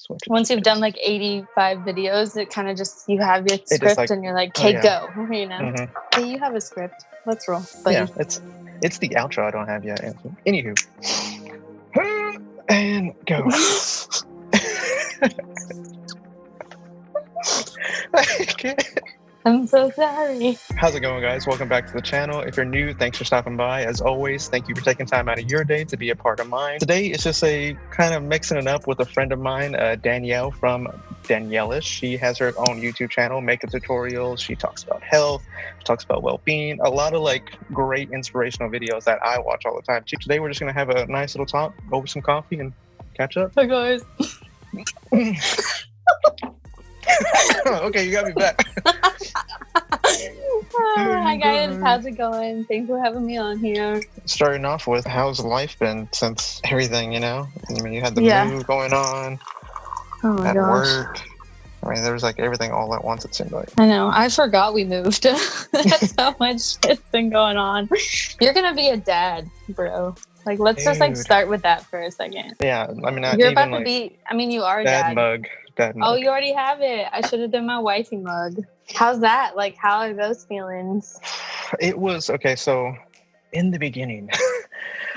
switch. Once you've done like 85 videos, it kind of just, you have your script like, and you're like, okay, go, you know? Mhm. Hey, you have a script. Let's roll. Buddy. Yeah, it's the outro I don't have yet. Anywho. And go. I can't. I'm so sorry. How's it going, guys? Welcome back to the channel. If you're new, thanks for stopping by. As always, thank you for taking time out of your day to be a part of mine. Today is just a kind of mixing it up with a friend of mine, Danielle from Danielleshh. She has her own YouTube channel, makeup tutorials. She talks about health, talks about well-being, a lot of like great inspirational videos that I watch all the time. Today, we're just going to have a nice little talk over some coffee and catch up. Hi, guys. Okay, you got me back. Hi guys, how's it going? Thanks for having me on here. Starting off with, how's life been since everything, you know? I mean, you had the move going on at work. I mean, there was like everything all at once, it seemed like. I know. I forgot we moved. That's how much shit's been going on. You're going to be a dad, bro. Like, let's just like start with that for a second. Yeah, I mean, you're about to be, I mean, you are a dad. Dad mug. Oh, you already have it. I should have done my wifey mug. How's that? Like, how are those feelings? It was, okay, so in the beginning,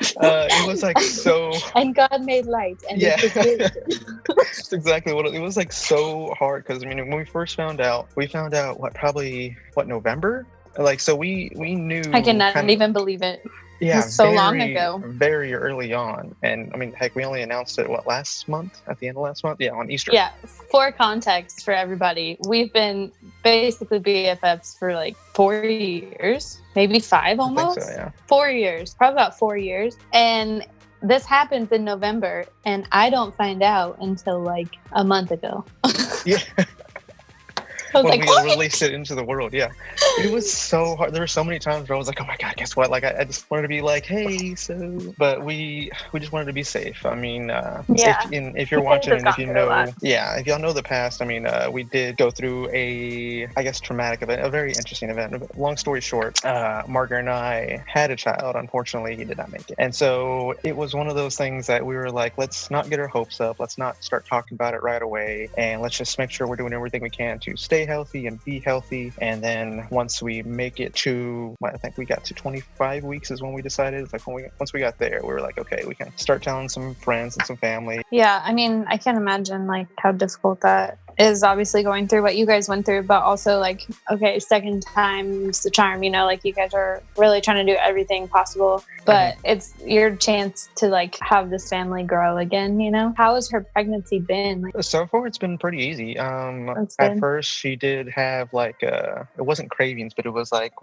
it was like so... And God made light. And that's exactly what it was, like so hard. Because, I mean, when we first found out, November? Like, so we knew... I cannot even believe it. Yeah, long ago. Very early on. And I mean, heck, we only announced it, last month? At the end of last month? Yeah, on Easter. Yeah, for context for everybody, we've been basically BFFs for like 4 years, maybe 5 almost. I think so, yeah. 4 years, probably about 4 years. And this happens in November, and I don't find out until like a month ago. Yeah. When we released it into the world, yeah. It was so hard. There were so many times where I was like, oh my God, guess what? Like, I just wanted to be like, hey, so... But we just wanted to be safe. I mean, if you're watching and if you know... Yeah, if y'all know the past, I mean, we did go through a, I guess, traumatic event, a very interesting event. Long story short, Margaret and I had a child. Unfortunately, he did not make it. And so it was one of those things that we were like, let's not get our hopes up. Let's not start talking about it right away. And let's just make sure we're doing everything we can to stay healthy and be healthy. And then once we make it to, I think we got to 25 weeks is when we decided. It's like once we got there, we were like, okay, we can start telling some friends and some family. Yeah, I mean, I can't imagine like how difficult that is, obviously going through what you guys went through, but also like, okay, second time's the charm, you know, like you guys are really trying to do everything possible, but it's your chance to like have this family grow again, you know? How has her pregnancy been? Like, so far, it's been pretty easy. At first, she did have like, it wasn't cravings, but it was like,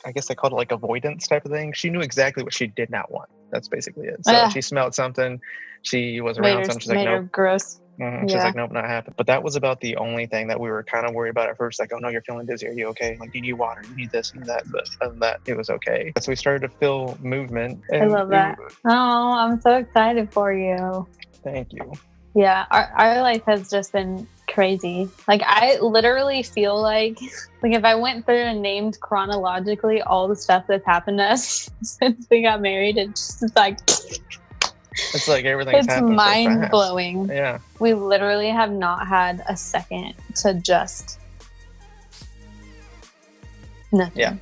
I guess they called it like avoidance type of thing. She knew exactly what she did not want. That's basically it. So she smelled something, she was around something, she's like, nope. Gross. She's like, nope, not happening. But that was about the only thing that we were kind of worried about at first. Like, oh no, you're feeling dizzy. Are you okay? Like, do you need water? You need this and that. But other than that, it was okay. So we started to feel movement. I love that. Oh, I'm so excited for you. Thank you. Yeah, our life has just been crazy. Like, I literally feel like if I went through and named chronologically all the stuff that's happened to us since we got married, it's like... It's like everything's happened so fast. Mind blowing. Yeah. We literally have not had a second to just nothing. Yeah.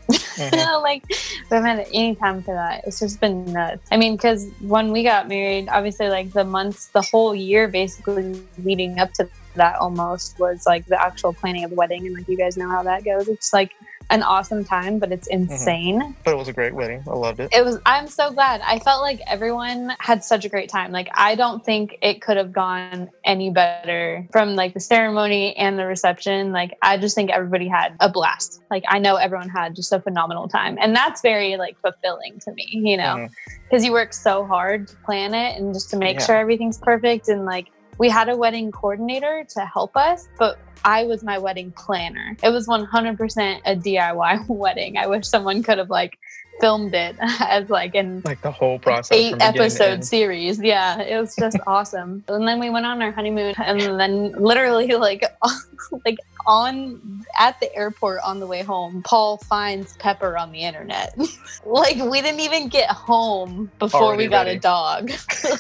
Like, we haven't had any time for that. It's just been nuts. I mean, because when we got married, obviously like the whole year basically leading up to that almost was like the actual planning of the wedding. And like, you guys know how that goes. It's like an awesome time, but it's insane. But it was a great wedding. I loved it. I'm so glad. I felt like everyone had such a great time. Like, I don't think it could have gone any better from like the ceremony and the reception. Like, I just think everybody had a blast. Like, I know everyone had just a phenomenal time. And that's very like fulfilling to me, you know, because you work so hard to plan it and just to make sure everything's perfect. And like, we had a wedding coordinator to help us, but I was my wedding planner. It was 100% a DIY wedding. I wish someone could have like filmed it as like the whole process, 8-episode series. Yeah, it was just awesome. And then we went on our honeymoon, and then literally like at the airport on the way home, Paul finds Pepper on the internet. Like, we didn't even get home before Already we got ready. a dog.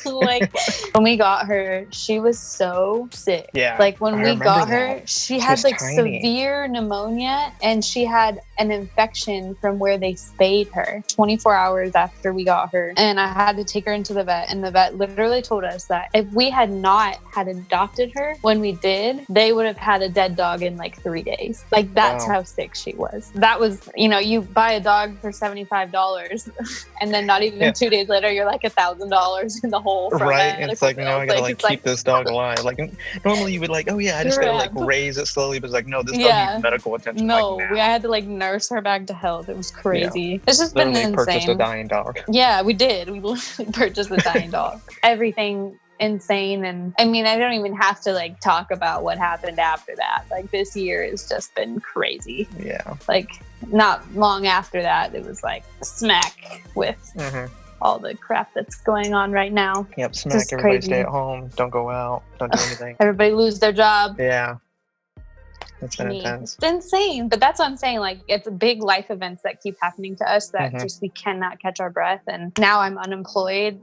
Like, when we got her, she was so sick. Yeah, like when I we remember got that. her, she She had was like tiny. severe pneumonia, and she had an infection from where they spayed her 24 hours after we got her. And I had to take her into the vet, and the vet literally told us that if we had not had adopted her when we did, they would have had a dead dog in like 3 days. Like, that's Wow. how sick she was. That was, you buy a dog for $75 and then not even 2 days later, you're like $1,000 in the hole. From Right? it. It's like, no, I gotta keep this dog alive. Like, normally you would like, oh yeah, I just gotta like raise it slowly, but it's like, no, this dog needs medical attention. No, like, now. I had to like nurse her back to health. It was crazy. It's just Literally been purchased a insane. dying dog. Yeah, we did. We literally purchased a dying dog. Everything insane. And I mean, I don't even have to like talk about what happened after that. Like, this year has just been crazy. Yeah. Like, not long after that, it was like smack with all the crap that's going on right now. Yep, smack. Just Everybody crazy. stay at home. Don't go out. Don't do anything. Everybody lose their job. Yeah. It's been intense. It's insane. But that's what I'm saying. Like, it's big life events that keep happening to us that just we cannot catch our breath. And now I'm unemployed.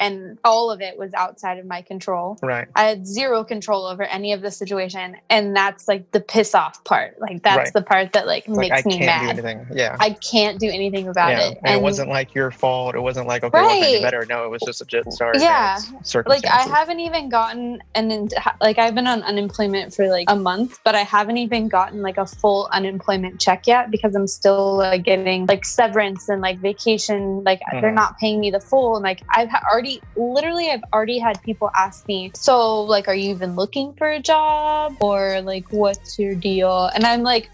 And all of it was outside of my control. Right. I had zero control over any of the situation. And that's like the piss off part. Like, that's the part that like makes me mad. I can't do anything. Yeah. I can't do anything about it. And it wasn't like your fault. It wasn't like, okay, what can do better? No, it was just a circumstances. Like, I haven't even gotten I've been on unemployment for like a month, but I haven't even gotten like a full unemployment check yet because I'm still like getting like severance and like vacation. Like, they're not paying me the full. And like, I've already had people ask me, so like, are you even looking for a job, or like, what's your deal? And I'm like,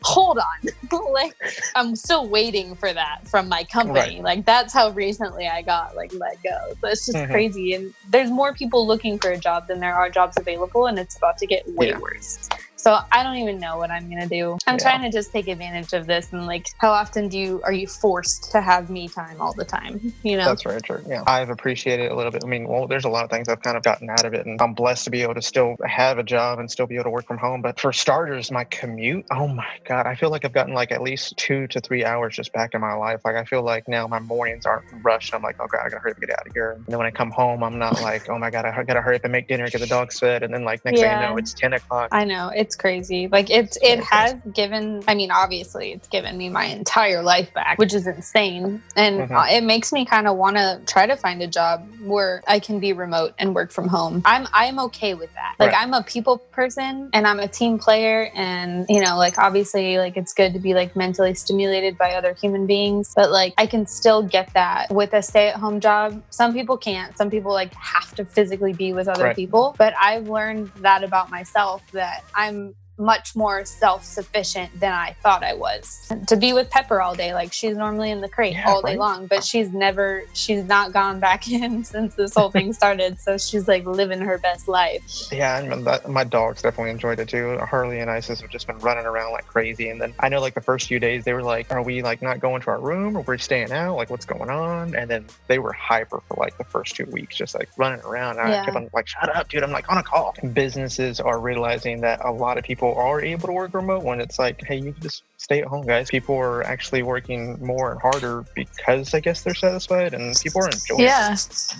hold on. Like, I'm still waiting for that from my company. Like, that's how recently I got like let go. So it's just crazy. And there's more people looking for a job than there are jobs available, and it's about to get way worse. So I don't even know what I'm going to do. I'm trying to just take advantage of this. And like, how often are you forced to have me time all the time? That's very true. Yeah. I've appreciated it a little bit. I mean, well, there's a lot of things I've kind of gotten out of it, and I'm blessed to be able to still have a job and still be able to work from home. But for starters, my commute, oh my God, I feel like I've gotten like at least 2 to 3 hours just back in my life. Like, I feel like now my mornings aren't rushed. I'm like, okay, I gotta hurry up and get out of here. And then when I come home, I'm not like, oh my God, I gotta hurry up and make dinner, get the dogs fed. And then like next thing you know, it's 10 o'clock. I know, it's crazy. Like, it has given, I mean, obviously it's given me my entire life back, which is insane. And it makes me kind of want to try to find a job where I can be remote and work from home. I'm okay with that. Like, I'm a people person and I'm a team player, and like, obviously, like, it's good to be like mentally stimulated by other human beings, but like, I can still get that with a stay-at-home job. Some people can't. Some people like have to physically be with other people, but I've learned that about myself, that I'm much more self-sufficient than I thought I was. To be with Pepper all day, like, she's normally in the crate all day long, but she's not gone back in since this whole thing started. So she's like living her best life. Yeah, and my dogs definitely enjoyed it too. Harley and Isis have just been running around like crazy. And then I know like the first few days they were like, are we like not going to our room, or we're staying out? Like, what's going on? And then they were hyper for like the first 2 weeks, just like running around. And I kept on like, shut up, dude. I'm like on a call. Businesses are realizing that a lot of people are able to work remote when it's like, hey, you can just stay at home, guys. People are actually working more and harder because I guess they're satisfied and people are enjoying it.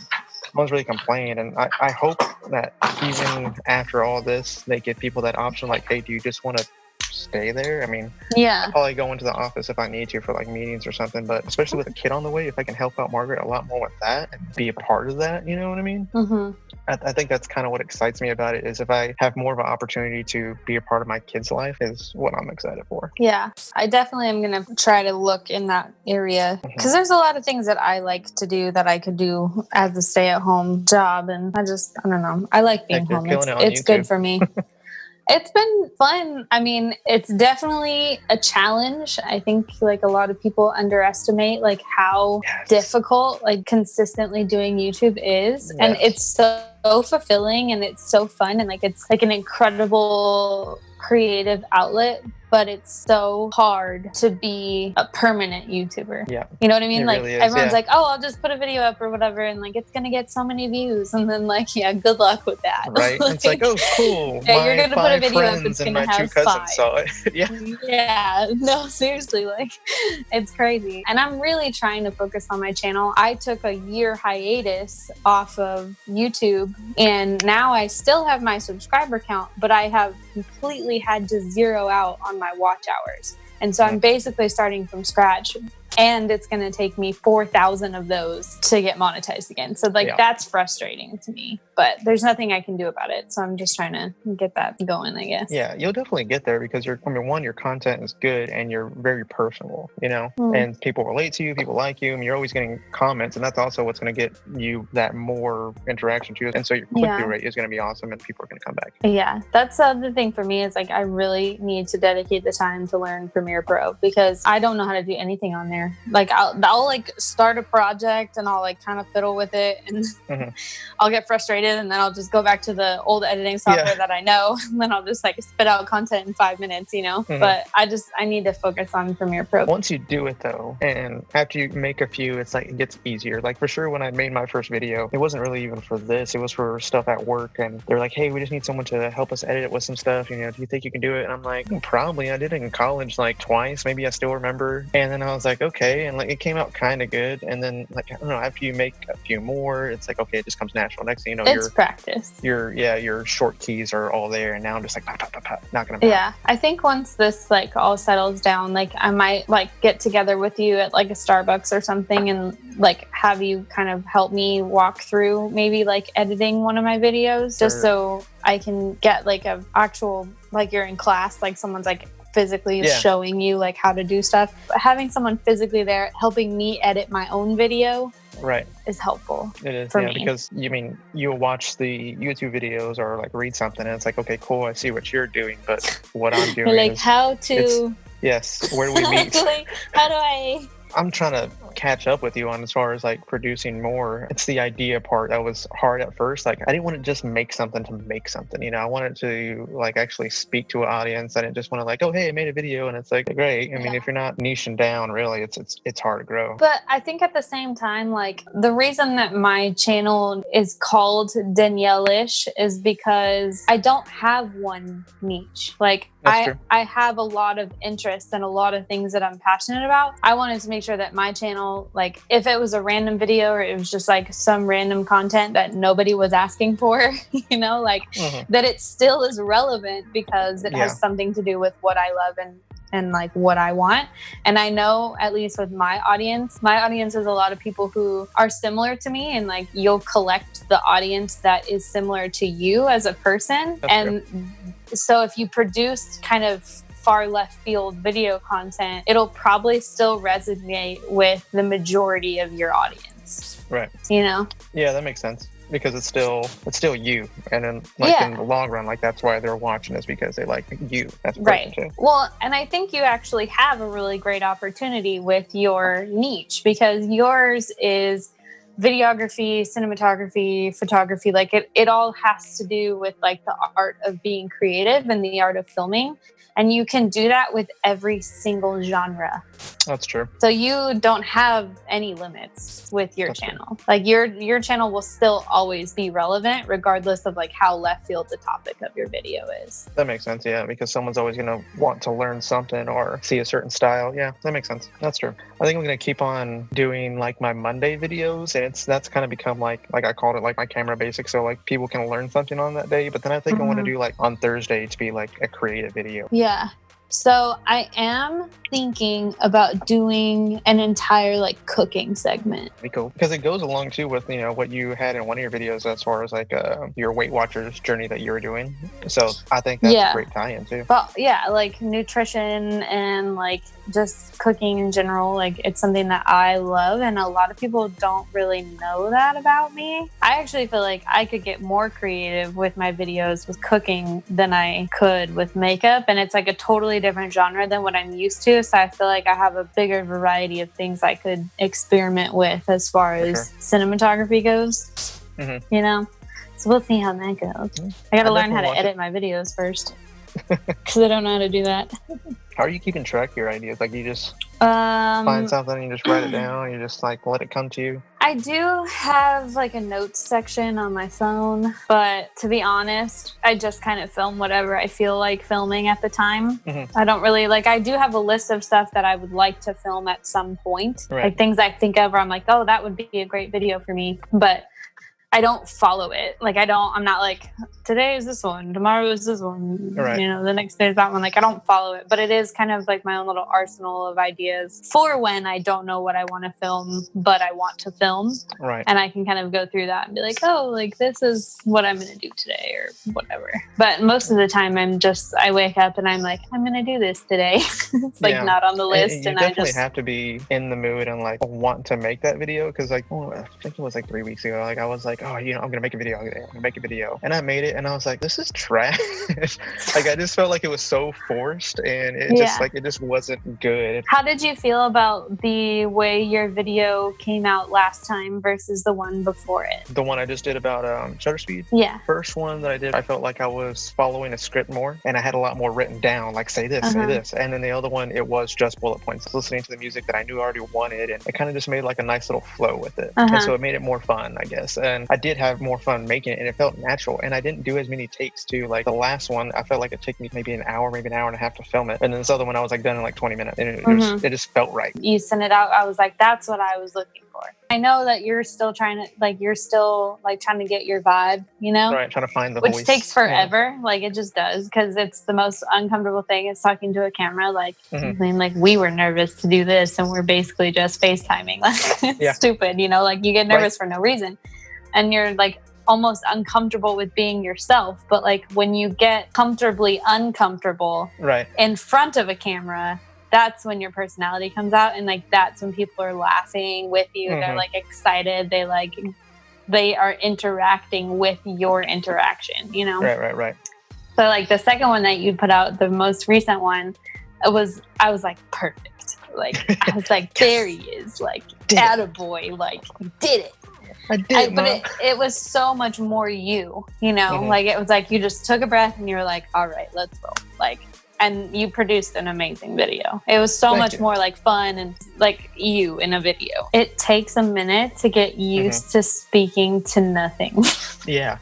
No one's really complaining, and I hope that even after all this, they give people that option, like, hey, do you just want to stay there? I mean, I'll probably go into the office if I need to for like meetings or something, but especially with a kid on the way, if I can help out Margaret a lot more with that and be a part of that, you know what I mean? I think that's kind of what excites me about it, is if I have more of an opportunity to be a part of my kid's life is what I'm excited for. Yeah, I definitely am going to try to look in that area, because there's a lot of things that I like to do that I could do as a stay-at-home job, and I don't know. I like being home. It's good for me. It's been fun. I mean, it's definitely a challenge. I think like a lot of people underestimate like how difficult like consistently doing YouTube is. And it's so fulfilling and it's so fun, and like it's like an incredible creative outlet. but it's so hard to be a permanent YouTuber. Yeah. You know what I mean? It Like really is, everyone's yeah. like, oh, I'll just put a video up or whatever, and like it's gonna get so many views, and then like, yeah, good luck with that. Right. It's like, oh, cool. Yeah, My you're gonna put a 5 video up, friends it's and gonna my 2 have cousins 5. saw it. Yeah. Yeah, no, seriously, like it's crazy. And I'm really trying to focus on my channel. I took a year hiatus off of YouTube, and now I still have my subscriber count, but I have completely had to zero out on my watch hours. And so I'm basically starting from scratch. And it's going to take me 4,000 of those to get monetized again. So like that's frustrating to me, but there's nothing I can do about it. So I'm just trying to get that going, I guess. Yeah, you'll definitely get there because one, your content is good and you're very personable, you know, and people relate to you, people like you, and you're always getting comments, and that's also what's going to get you that more interaction too. And so your click-through rate is going to be awesome, and people are going to come back. Yeah, that's the other thing for me is like I really need to dedicate the time to learn Premiere Pro because I don't know how to do anything on there. Like I'll like start a project and I'll like kind of fiddle with it, and I'll get frustrated, and then I'll just go back to the old editing software that I know, and then I'll just like spit out content in 5 minutes, you know. But I need to focus on Premiere Pro. Once you do it though, and after you make a few, it's like it gets easier. Like for sure, when I made my first video, it wasn't really even for this. It was for stuff at work, and they're like, "Hey, we just need someone to help us edit it with some stuff. You know, do you think you can do it?" And I'm like, "Probably." I did it in college like twice, maybe. I still remember. And then I was like, "Okay," and like it came out kind of good. And then like I don't know, after you make a few more, it's like okay, it just comes natural. Next thing you know, it's practice. Your short keys are all there, and now I'm just like pop, pop, pop, pop, knocking them out. Yeah, I think once this like all settles down, like I might like get together with you at like a Starbucks or something, and like have you kind of help me walk through maybe like editing one of my videos, just so I can get like a actual like you're in class, like someone's like physically showing you like how to do stuff. But having someone physically there helping me edit my own video is helpful. It is for me because you'll watch the YouTube videos or like read something and it's like, okay, cool, I see what you're doing, but what I'm doing like is how to where do we meet? like, how do I I'm trying to catch up with you on as far as like producing more. It's the idea part that was hard at first. Like I didn't want to just make something to make something, you know. I wanted to like actually speak to an audience. I didn't just want to like, oh hey, I made a video and it's like great. I mean, if you're not niching down, really, it's hard to grow. But I think at the same time, like the reason that my channel is called Danielleshh is because I don't have one niche. Like I have a lot of interests and a lot of things that I'm passionate about. I wanted to make sure that my channel, like if it was a random video or it was just like some random content that nobody was asking for, you know, like that it still is relevant because it has something to do with what I love and like what I want. And I know at least with my audience is a lot of people who are similar to me, and like you'll collect the audience that is similar to you as a person. So if you produce kind of far left field video content, it'll probably still resonate with the majority of your audience. Right. You know? Yeah, that makes sense. Because it's still you, and then like in the long run, like that's why they're watching, is because they like you as a person too. Well, and I think you actually have a really great opportunity with your niche, because yours is videography, cinematography, photography. Like it all has to do with like the art of being creative and the art of filming. And you can do that with every single genre. That's true. So you don't have any limits with your channel. Like your channel will still always be relevant regardless of like how left field the topic of your video is. That makes sense, yeah, because someone's always going to want to learn something or see a certain style. Yeah, that makes sense. That's true. I think I'm going to keep on doing like my Monday videos, and that's kind of become like I called it like my camera basics, so like people can learn something on that day. But then I think I want to do like on Thursday to be like a creative video. Yeah. So I am thinking about doing an entire like cooking segment. Be cool, because it goes along too with what you had in one of your videos as far as like your Weight Watchers journey that you were doing. So I think that's a great tie-in too. But yeah, like nutrition and like just cooking in general, like it's something that I love, and a lot of people don't really know that about me. I actually feel like I could get more creative with my videos with cooking than I could with makeup, and it's like a totally different genre than what I'm used to. So I feel like I have a bigger variety of things I could experiment with as far as cinematography goes. You know, so we'll see how that goes. I got to learn how to edit my videos first. because I don't know how to do that. How are you keeping track of your ideas? Like, you just Um, find something and you just write it down, you just like let it come to you? I do have like a notes section on my phone, but to be honest, I just kind of film whatever I feel like filming at the time. I don't really like, I do have a list of stuff that I would like to film at some point. Right. Like things I think of where I'm like, oh, that would be a great video for me. But I don't follow it. Like I'm not like, today is this one, tomorrow is this one, Right. you know, the next day is that one. Like I don't follow it, but it is kind of like my own little arsenal of ideas for when I don't know what I want to film, but I want to film. Right. And I can kind of go through that and be like, oh, like this is what I'm going to do today or whatever. But most of the time I wake up and I'm like, I'm going to do this today. It's like not on the list. You definitely have to be in the mood and like want to make that video. Cause like, I think it was like 3 weeks ago. Like I was like, oh, you know, I'm gonna make a video. I'm gonna make a video, and I made it, and I was like, this is trash. Like I just felt like it was so forced, and it just wasn't good. How did you feel about the way your video came out last time versus the one before it? The one I just did about shutter speed. Yeah. First one that I did, I felt like I was following a script more, and I had a lot more written down, like say this, say this, and then the other one, it was just bullet points, listening to the music that I knew I already wanted, and it kind of just made like a nice little flow with it, and so it made it more fun, I guess. And I did have more fun making it, and it felt natural, and I didn't do as many takes too. Like the last one, I felt like it took me maybe an hour and a half to film it, and then this other one I was like done in like 20 minutes, and it just felt right. You sent it out, I was like, that's what I was looking for. I know that you're still trying to get your vibe, you know? Right, trying to find the voice. voice. Which takes forever. Yeah. Like it just does, because it's the most uncomfortable thing is talking to a camera. Like, I mean, like we were nervous to do this and we're basically just FaceTiming. Like it's stupid, you know, like you get nervous for no reason. And you're like almost uncomfortable with being yourself. But like when you get comfortably uncomfortable in front of a camera, that's when your personality comes out, and like that's when people are laughing with you. They're like excited. They are interacting with your interaction, you know? Right. So like the second one that you put out, the most recent one, I was like, perfect. Like I was like, there he is, like attaboy, like you did it. I did, but it was so much more you know, like it was like you just took a breath and you were like, all right, let's go. Like, and you produced an amazing video. It was so much more like fun and like you in a video. It takes a minute to get used to speaking to nothing. Yeah.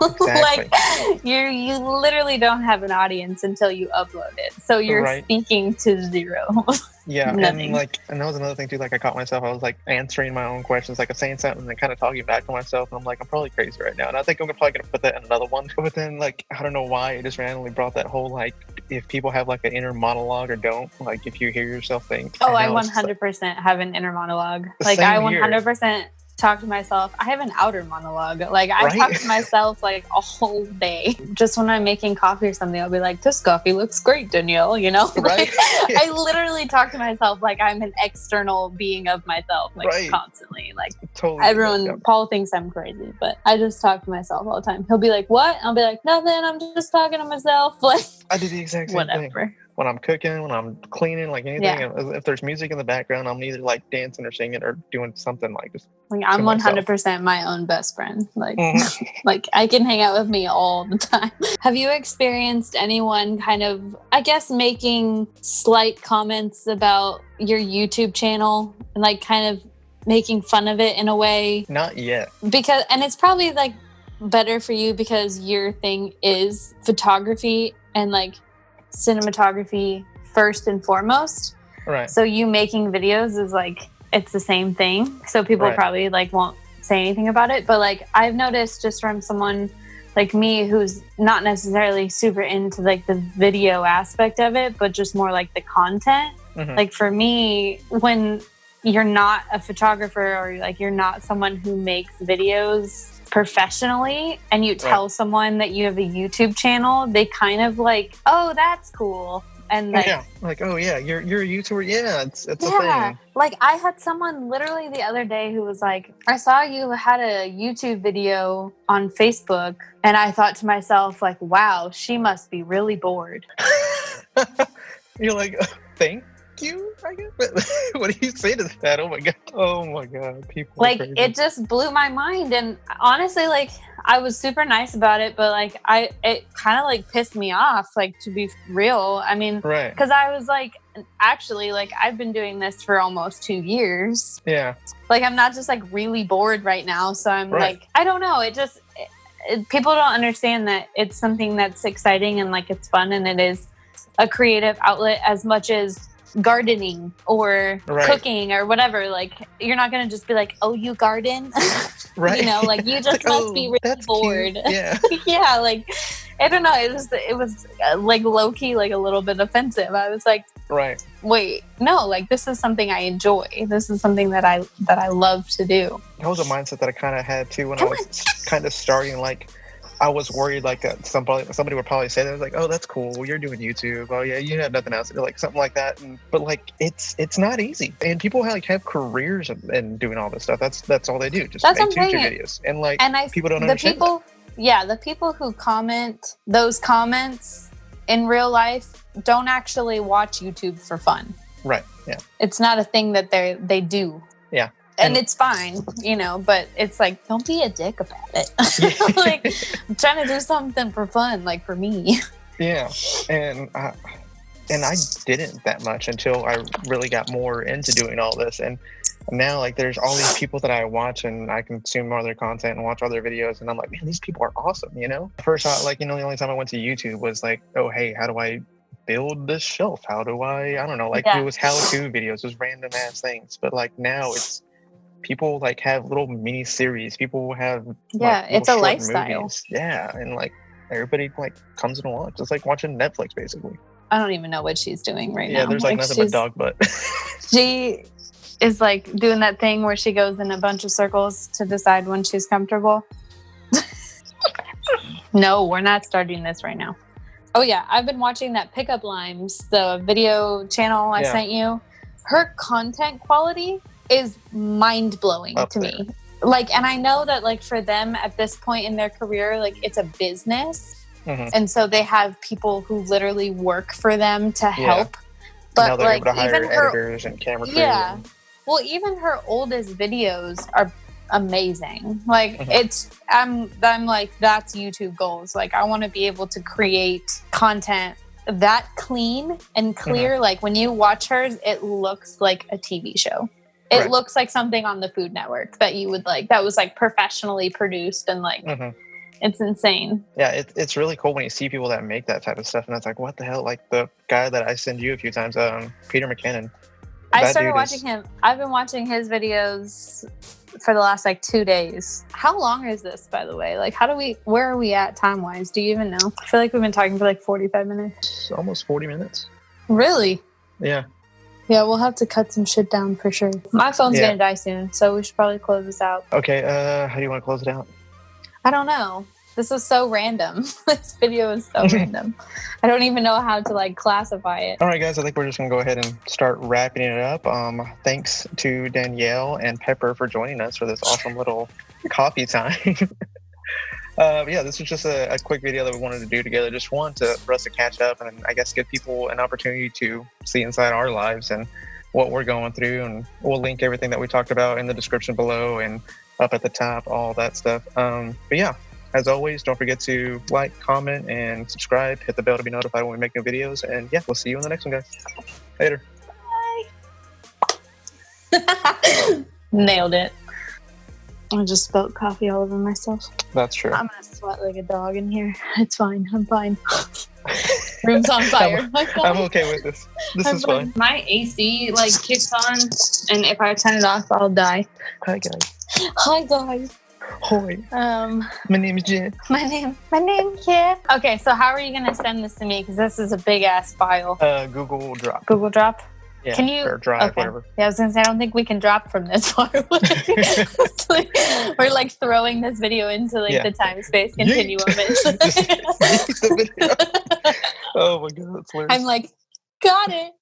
Exactly. Like you literally don't have an audience until you upload it. So you're speaking to zero. Yeah. And that was another thing too. Like I caught myself, I was like answering my own questions, like I'm saying something and kind of talking back to myself. And I'm like, I'm probably crazy right now. And I think I'm probably going to put that in another one. But then like, I don't know why it just randomly brought that whole, like, if people have like an inner monologue or don't, like if you hear yourself think. Oh, I 100% have an inner monologue. Like I 100% talk to myself. I have an outer monologue. Like I talk to myself like a whole day. Just when I'm making coffee or something, I'll be like, this coffee looks great, Danielle, you know? Like, I literally talk to myself like I'm an external being of myself, like constantly. Like totally. Paul thinks I'm crazy, but I just talk to myself all the time. He'll be like, what? I'll be like, nothing, I'm just talking to myself. Like I do the exact same thing. When I'm cooking, when I'm cleaning, like anything, if there's music in the background, I'm either like dancing or singing or doing something like just. Like I'm 100% my own best friend. Like, like I can hang out with me all the time. Have you experienced anyone kind of, I guess, making slight comments about your YouTube channel and like kind of making fun of it in a way? Not yet. And it's probably like better for you because your thing is photography and like cinematography first and foremost. Right. So you making videos is like, it's the same thing. So people probably like won't say anything about it. But like I've noticed just from someone like me who's not necessarily super into like the video aspect of it, but just more like the content. Like for me, when you're not a photographer or like you're not someone who makes videos professionally and you tell someone that you have a YouTube channel, they kind of like, oh, that's cool. And like, oh yeah, you're a YouTuber. Yeah, it's a thing. Like I had someone literally the other day who was like, I saw you had a YouTube video on Facebook, and I thought to myself, like, wow, she must be really bored. You're like, thank with you, I guess. But what do you say to that? Oh my god, people are Like, crazy. it just blew my mind. And honestly, like, I was super nice about it, but like, it kind of like pissed me off, like, to be real. I mean, right. because I was like, actually, like, I've been doing this for almost 2 years. Yeah. Like, I'm not just like really bored right now. So I'm Right. like, I don't know. It just, people don't understand that it's something that's exciting and like it's fun, and it is a creative outlet as much as gardening or Right. cooking or whatever. Like, you're not going to just be like, oh, you garden? Right. You know, like, you just like, must be really bored. Cute. Yeah. Yeah, like, I don't know. It was like low key, like a little bit offensive. I was like, right. wait, no, like, this is something I enjoy. This is something that I love to do. That was a mindset that I kind of had too when I was kind of starting. Like, I was worried like somebody would probably say that. I was like, oh, that's cool. Well, you're doing YouTube. Oh yeah, you have nothing else to do, like something like that. But like, it's not easy. And people have careers and doing all this stuff. That's all they do. Just make YouTube videos. And like, people don't understand that. Yeah, the people who comment those comments in real life don't actually watch YouTube for fun. Right. Yeah. It's not a thing that they do. Yeah. And it's fine, you know, but it's like, don't be a dick about it. Like, I'm trying to do something for fun, like, for me. Yeah. And I didn't that much until I really got more into doing all this. And now, like, there's all these people that I watch and I consume more of their content and watch all their videos. And I'm like, man, these people are awesome, you know? First, like, you know, the only time I went to YouTube was like, oh, hey, how do I build this shelf? How do I don't know, like, it was how-to videos, it was random ass things. But like, now it's people like have little mini series. People have it's a lifestyle. Movies. Yeah, and like everybody like comes and watches. It's like watching Netflix basically. I don't even know what she's doing right now. Yeah, there's like nothing but dog butt. She is like doing that thing where she goes in a bunch of circles to decide when she's comfortable. No, we're not starting this right now. Oh yeah, I've been watching that Pickup Limes, the video channel I sent you. Her content quality is mind-blowing to me. Like, and I know that like for them at this point in their career, like, it's a business. Mm-hmm. And so they have people who literally work for them to help. But now they're like, able to hire even editors and camera crew. Yeah. Well, even her oldest videos are amazing. Like, I'm like, that's YouTube goals. Like, I want to be able to create content that clean and clear. Like, when you watch hers, it looks like a TV show. It looks like something on the Food Network that you would like, that was like professionally produced and like, it's insane. Yeah, it's really cool when you see people that make that type of stuff, and it's like, what the hell? Like the guy that I send you a few times, Peter McKinnon. I started watching him. I've been watching his videos for the last like 2 days. How long is this, by the way? Like, where are we at time-wise? Do you even know? I feel like we've been talking for like 45 minutes. Almost 40 minutes. Really? Yeah. Yeah, we'll have to cut some shit down for sure. My phone's gonna die soon, so we should probably close this out. Okay, how do you want to close it out? I don't know. This was so random. This video is so random. I don't even know how to like classify it. All right, guys, I think we're just gonna go ahead and start wrapping it up. Thanks to Danielle and Pepper for joining us for this awesome little coffee time. Yeah, this was just a quick video that we wanted to do together. Just for us to catch up and I guess give people an opportunity to see inside our lives and what we're going through. And we'll link everything that we talked about in the description below and up at the top, all that stuff. But yeah, as always, don't forget to like, comment, and subscribe. Hit the bell to be notified when we make new videos. And yeah, we'll see you in the next one, guys. Later. Bye. Nailed it. I just spilled coffee all over myself. That's true. I'm gonna sweat like a dog in here. It's fine. I'm fine. Room's on fire. I'm okay with this. This is fine. My AC like kicks on, and if I turn it off, I'll die. Hi guys. Hi guys. Hi. My name is Jen. My name Jen. Okay, so how are you gonna send this to me? Because this is a big ass file. Google Drop. Google Drop. Yeah, can you? Or Drive, whatever. Yeah, I was gonna say I don't think we can drop from this far away. We're like throwing this video into like the time-space continuum. Oh my god, that's hilarious. I'm like, got it.